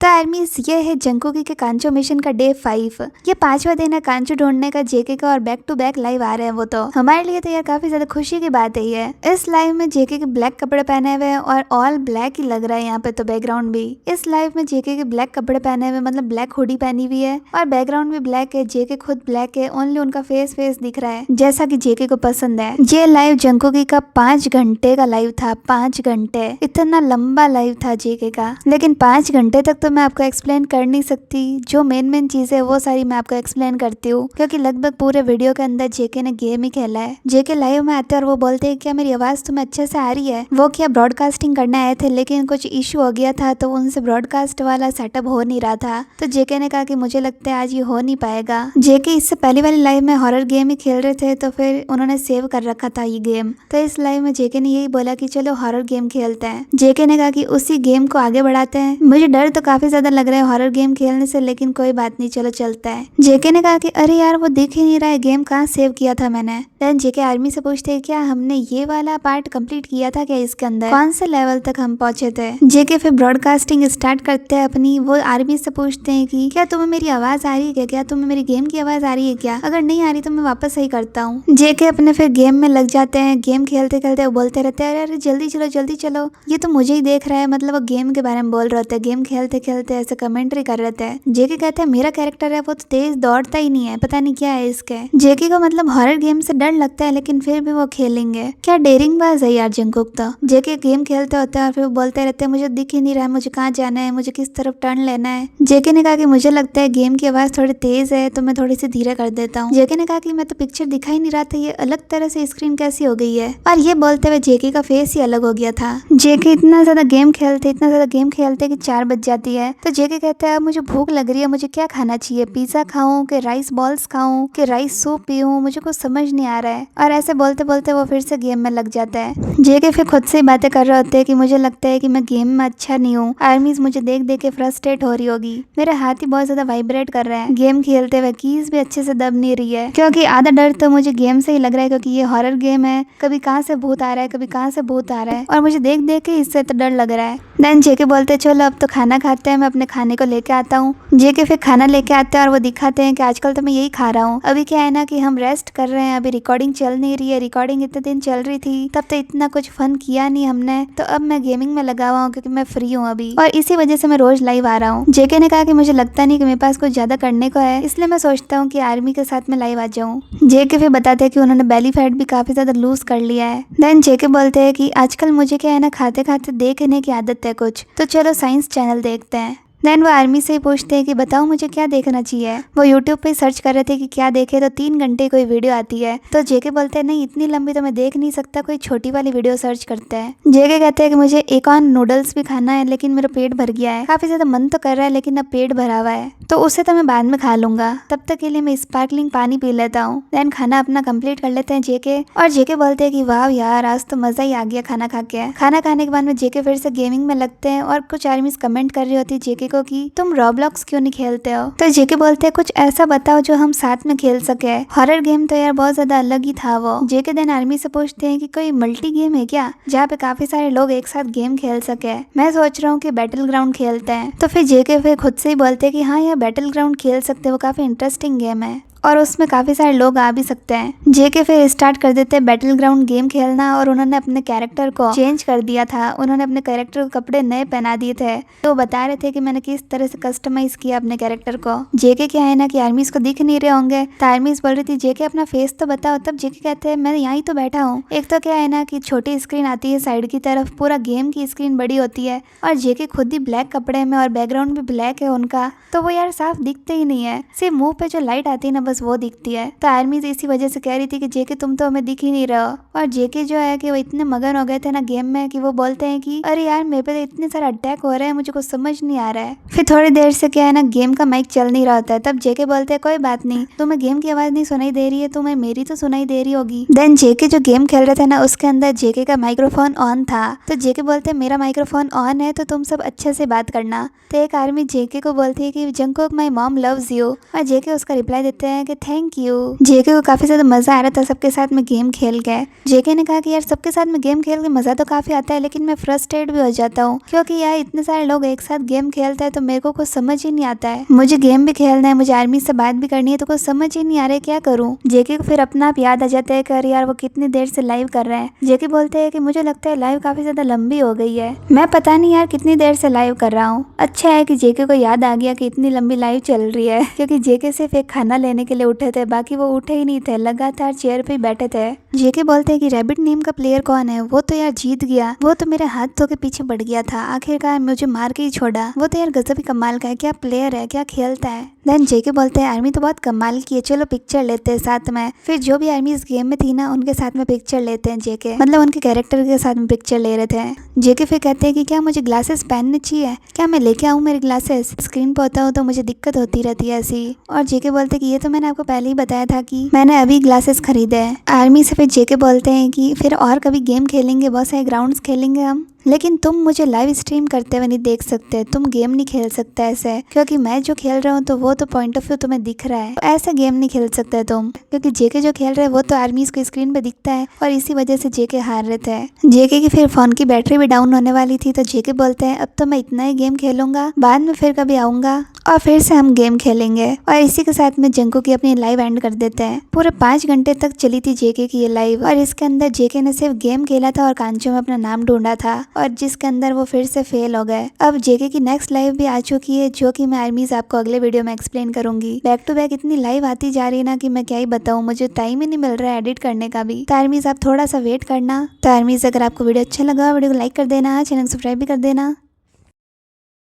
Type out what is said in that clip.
तो आर्मीज ये है जंगकुक के कांचो मिशन का डे 5। ये 5वां दिन है कांचो ढूंढने का जेके का, और बैक टू बैक लाइव आ रहे हैं वो तो हमारे लिए तो यार काफी ज्यादा खुशी की बात है ये। इस लाइव में जेके के ब्लैक कपड़े पहने हुए हैं और ऑल ब्लैक ही लग रहा है यहाँ पे तो बैकग्राउंड भी। इस लाइव में जेके के ब्लैक कपड़े पहने हुए मतलब ब्लैक हुडी पहनी हुई है और बैकग्राउंड भी ब्लैक है। जेके खुद ब्लैक है, ओनली उनका फेस दिख रहा है जैसा की जेके को पसंद है। ये लाइव जंगकुक का 5 घंटे का लाइव था। 5 घंटे, इतना लंबा लाइव था जेके का। लेकिन 5 घंटे तक तो मैं आपको एक्सप्लेन कर नहीं सकती। जो मेन चीजें है वो सारी मैं आपको एक्सप्लेन करती हूँ, क्योंकि लगभग पूरे वीडियो के अंदर जेके ने गेम ही खेला है। जेके लाइव में आते हैं और वो बोलते हैं क्या मेरी आवाज तुम्हें अच्छे से आ रही है। वो क्या ब्रॉडकास्टिंग करने आए थे लेकिन कुछ इश्यू हो गया था तो उनसे ब्रॉडकास्ट वाला सेटअप हो नहीं रहा था। तो जेके ने कहा कि मुझे लगता है आज ये हो नहीं पाएगा। जेके इससे पहली वाली लाइव में हॉरर गेम ही खेल रहे थे तो फिर उन्होंने सेव कर रखा था ये गेम। तो इस लाइव में जेके ने यही बोला कि चलो हॉरर गेम खेलते हैं। जेके ने कहा कि उसी गेम को आगे बढ़ाते हैं। मुझे डर तो काफी ज्यादा लग रहा है हॉरर गेम खेलने से, लेकिन कोई बात नहीं, चलो चलता है। जेके ने कहा कि अरे यार वो दिख ही नहीं रहा है, गेम कहाँ सेव किया था मैंने। देन जेके आर्मी से पूछते हैं क्या हमने ये वाला पार्ट कंप्लीट किया था क्या, इसके अंदर कौन से लेवल तक हम पहुंचे थे। जेके फिर ब्रॉडकास्टिंग स्टार्ट करते हैं अपनी। वो आर्मी से पूछते हैं कि क्या तुम्हें मेरी आवाज आ रही है क्या, तुम्हें मेरी गेम की आवाज आ रही है क्या, अगर नहीं आ रही तो मैं वापस सही करता हूँ। जेके अपने फिर गेम में लग जाते हैं। गेम खेलते खेलते वो बोलते रहते हैं अरे जल्दी चलो जल्दी चलो, ये तो मुझे ही देख रहा है। मतलब वो गेम के बारे में बोल रहे होते हैं, गेम खेलते खेलते ऐसे कमेंट्री कर रहे थे। जेके कहते हैं मेरा कैरेक्टर है वो तो तेज दौड़ता ही नहीं है, पता नहीं क्या है इसके। जेके को मतलब हॉरर गेम से डर लगता है लेकिन फिर भी वो खेलेंगे। क्या डेयरिंग बाज है यार जंगकुक तो। जेके गेम खेलते होते हैं और फिर वो बोलते रहते हैं मुझे दिख ही नहीं रहा है, मुझे कहाँ जाना है, मुझे किस तरफ टर्न लेना है। जेके ने कहा कि मुझे लगता है गेम की आवाज थोड़ी तेज है तो मैं थोड़ी सी धीरे कर देता हूँ। जेके ने कहा कि मैं तो पिक्चर दिखा ही नहीं रहा था, ये अलग तरह से स्क्रीन कैसी हो गई है। और ये बोलते हुए जेके का फेस ही अलग हो गया था। जेके इतना ज्यादा गेम खेलते कि 4 बज जाती है। तो जेके कहते हैं अब मुझे भूख लग रही है, मुझे क्या खाना चाहिए, पिज्जा खाऊं कि राइस बॉल्स खाऊं कि राइस सूप पीऊं, मुझे कुछ समझ नहीं आ रहा है। और ऐसे बोलते बोलते वो फिर से गेम में लग जाता है। जेके फिर खुद से बातें कर रहे होते हैं कि मुझे लगता है कि मैं गेम में अच्छा नहीं हूँ। आर्मीज मुझे देख देख के फ्रस्ट्रेट हो रही होगी, मेरा हाथ ही बहुत ज्यादा वाइब्रेट कर रहा है गेम खेलते हुए, कीज भी अच्छे से दब नहीं रही है। क्योंकि आधा डर तो मुझे गेम से ही लग रहा है, क्योंकि ये हॉरर गेम है, कभी कहाँ से भूत आ रहा है कभी कहाँ से भूत आ रहा है और मुझे देख देख के इससे तो डर लग रहा है। देन जेके बोलते चलो अब तो खाना खाते हैं, मैं अपने खाने को लेके आता हूँ। जेके फिर खाना लेके आते हैं और वो दिखाते हैं कि आजकल तो मैं यही खा रहा हूँ। अभी क्या है ना कि हम रेस्ट कर रहे हैं, अभी रिकॉर्डिंग चल नहीं रही है। रिकॉर्डिंग इतने दिन चल रही थी तब तो इतना कुछ फन किया नहीं हमने, तो अब मैं गेमिंग में लगा हुआ हूँ क्योंकि मैं फ्री हूँ अभी, और इसी वजह से मैं रोज लाइव आ रहा हूँ। जेके ने कहा कि मुझे लगता नहीं कि मेरे पास कुछ ज्यादा करने को है, इसलिए मैं सोचता हूँ कि आर्मी के साथ में लाइव आ जाऊँ। जेके फिर बताते हैं कि उन्होंने बेली फैट भी काफी ज्यादा लूज कर लिया है। देन जेके बोलते हैं कि आजकल मुझे क्या है ना खाते खाते देखने की आदत है कुछ, तो चलो साइंस चैनल देखते हैं। देन वो आर्मी से ही पूछते हैं कि बताओ मुझे क्या देखना चाहिए। वो यूट्यूब पे सर्च कर रहे थे कि क्या देखे, तो 3 घंटे कोई वीडियो आती है। तो जेके बोलते हैं नहीं इतनी लंबी तो मैं देख नहीं सकता, कोई छोटी वाली वीडियो सर्च करते हैं। जेके कहते हैं कि मुझे एक और नूडल्स भी खाना है लेकिन मेरा पेट भर गया है, काफी ज्यादा मन तो कर रहा है लेकिन अब पेट भरा हुआ है तो उसे तो मैं बाद में खा लूंगा, तब तक के लिए मैं स्पार्कलिंग पानी पी लेता हूँ। देन खाना अपना कंप्लीट कर लेते हैं जेके, और जेके बोलते हैं कि वाह यार आज तो मजा ही आ गया खाना खा के। खाना खाने के बाद में जेके फिर से गेमिंग में लगते हैं और कुछ आर्मीज कमेंट कर रही होती है जेके को कि तुम रॉब्लॉक्स क्यों नहीं खेलते हो। तो जेके बोलते हैं कुछ ऐसा बताओ जो हम साथ में खेल सके। हॉरर गेम तो यार बहुत ज्यादा अलग ही था वो। जेके देन आर्मी से पूछते हैं कि कोई मल्टी गेम है क्या जहाँ पे काफी सारे लोग एक साथ गेम खेल सके। मैं सोच रहा हूँ कि बैटल ग्राउंड खेलते हैं। तो फिर जेके फिर खुद से ही बोलते हैं कि हाँ यार बैटल ग्राउंड खेल सकते हैं, वो काफी इंटरेस्टिंग गेम है और उसमें काफी सारे लोग आ भी सकते हैं। जेके फिर स्टार्ट कर देते हैं बैटल ग्राउंड गेम खेलना, और उन्होंने अपने कैरेक्टर को चेंज कर दिया था। उन्होंने अपने कैरेक्टर को कपड़े नए पहना दिए थे, तो बता रहे थे कि मैंने किस तरह से कस्टमाइज किया अपने कैरेक्टर को। जेके क्या है ना कि आर्मीज को दिख नहीं रहे होंगे, तो आर्मीज बोल रही थी जेके अपना फेस तो बताओ। तब जेके कहते हैं मैं यहाँ तो बैठा हूँ। एक तो क्या है ना कि छोटी स्क्रीन आती है साइड की तरफ, पूरा गेम की स्क्रीन बड़ी होती है, और जेके खुद ही ब्लैक कपड़े में और बैकग्राउंड भी ब्लैक है उनका, तो वो यार साफ दिखते ही नहीं है, सिर्फ मुंह पे जो लाइट आती है ना बस वो दिखती है। तो आर्मीज इसी वजह से कह रही थी कि जेके तुम तो हमें दिख ही नहीं रहे हो। और जेके जो है कि वो इतने मगन हो गए थे ना गेम में कि वो बोलते हैं कि अरे यार मेरे पे तो इतने सारे अटैक हो रहे हैं, मुझे कुछ समझ नहीं आ रहा है। फिर थोड़ी देर से क्या है ना गेम का माइक चल नहीं रहा होता है। तब जेके बोलते हैं कोई बात नहीं, तुम्हें गेम की आवाज नहीं सुनाई दे रही है, तुम्हें मेरी तो सुनाई दे रही होगी। देन जेके जो गेम खेल रहे थे ना उसके अंदर जेके का माइक्रोफोन ऑन था। तो जेके बोलते हैं मेरा माइक्रोफोन ऑन है तो तुम सब अच्छे से बात करना। तो एक आर्मी जेके को बोलती है कि Jungkook my mom loves you, और जेके उसका रिप्लाई देते हैं है कि थैंक यू। जेके को काफी ज्यादा मजा आ रहा था सबके साथ में गेम खेल के। जेके ने कहा कि यार सबके साथ में गेम खेल के मजा तो काफी आता है, लेकिन मैं फ्रस्ट्रेट भी हो जाता हूँ क्योंकि यार इतने सारे लोग एक साथ गेम खेलते हैं तो मेरे को कुछ समझ ही नहीं आता है। मुझे गेम भी खेलना है, मुझे आर्मी से बात भी करनी है, तो कुछ समझ ही नहीं आ रहा है क्या करूँ। जेके को फिर अपना आप याद आ जाता है कि यार वो कितनी देर से लाइव कर रहे हैं। जेके बोलते हैं कि मुझे लगता है लाइव काफी ज्यादा लंबी हो गई है, मैं पता नहीं यार कितनी देर से लाइव कर रहा हूँ। अच्छा है कि जेके को याद आ गया कि इतनी लंबी लाइव चल रही है, क्योंकि जेके सिर्फ एक खाना लेने के लिए उठे थे, बाकी वो उठे ही नहीं थे, लगातार चेयर पे ही बैठे थे। जेके बोलते हैं कि रैबिट नेम का प्लेयर कौन है, वो तो यार जीत गया, वो तो मेरे हाथ धो के पीछे बढ़ गया था, आखिरकार मुझे मार के ही छोड़ा, वो तो यार गजब ही कमाल का है, क्या प्लेयर है, क्या खेलता है। देन जेके बोलते हैं आर्मी तो बहुत कमाल की है, चलो पिक्चर लेते हैं साथ में। फिर जो भी आर्मी इस गेम में थी ना उनके साथ में पिक्चर लेते हैं जेके, मतलब उनके कैरेक्टर के साथ में पिक्चर ले रहे थे। जेके फिर कहते हैं कि क्या मुझे ग्लासेस पहनने चाहिए, क्या मैं लेके आऊँ मेरे ग्लासेस, स्क्रीन पर होता हूँ तो मुझे दिक्कत होती रहती है ऐसी। और जेके बोलते हैं कि ये तो मैंने आपको पहले ही बताया था कि मैंने अभी ग्लासेस खरीदे हैं। आर्मी से फिर जेके बोलते हैं कि फिर और कभी गेम खेलेंगे, बहुत सारे ग्राउंड्स खेलेंगे हम, लेकिन तुम मुझे लाइव स्ट्रीम करते हुए नहीं देख सकते, तुम गेम नहीं खेल सकते ऐसे, क्योंकि मैं जो खेल रहा हूँ तो वो तो पॉइंट ऑफ व्यू तुम्हें दिख रहा है, ऐसे गेम नहीं खेल सकते तुम, क्योंकि जेके जो खेल रहे हैं वो तो आर्मीज को स्क्रीन पे दिखता है, और इसी वजह से जेके हार रहे थे। जेके की फिर फोन की बैटरी भी डाउन होने वाली थी, तो जेके बोलते हैं अब तो मैं इतना ही गेम खेलूंगा, बाद में फिर कभी आऊंगा और फिर से हम गेम खेलेंगे। और इसी के साथ में जंको की अपनी लाइव एंड कर देते हैं। पूरे 5 घंटे तक चली थी जेके की ये लाइव, और इसके अंदर जेके ने सिर्फ गेम खेला था और कांचो में अपना नाम ढूंढा था, और जिसके अंदर वो फिर से फेल हो गए। अब जेके की नेक्स्ट लाइव भी आ चुकी है, जो कि मैं आर्मीज आपको अगले वीडियो में एक्सप्लेन करूंगी। बैक टू बैक इतनी लाइव आती जा रही है ना कि मैं क्या ही बताऊं, मुझे टाइम ही नहीं मिल रहा है एडिट करने का भी। तो आर्मीज आप थोड़ा सा वेट करना। तो आर्मीज अगर आपको वीडियो अच्छा लगा वीडियो को लाइक कर देना, चैनल सब्सक्राइब भी कर देना।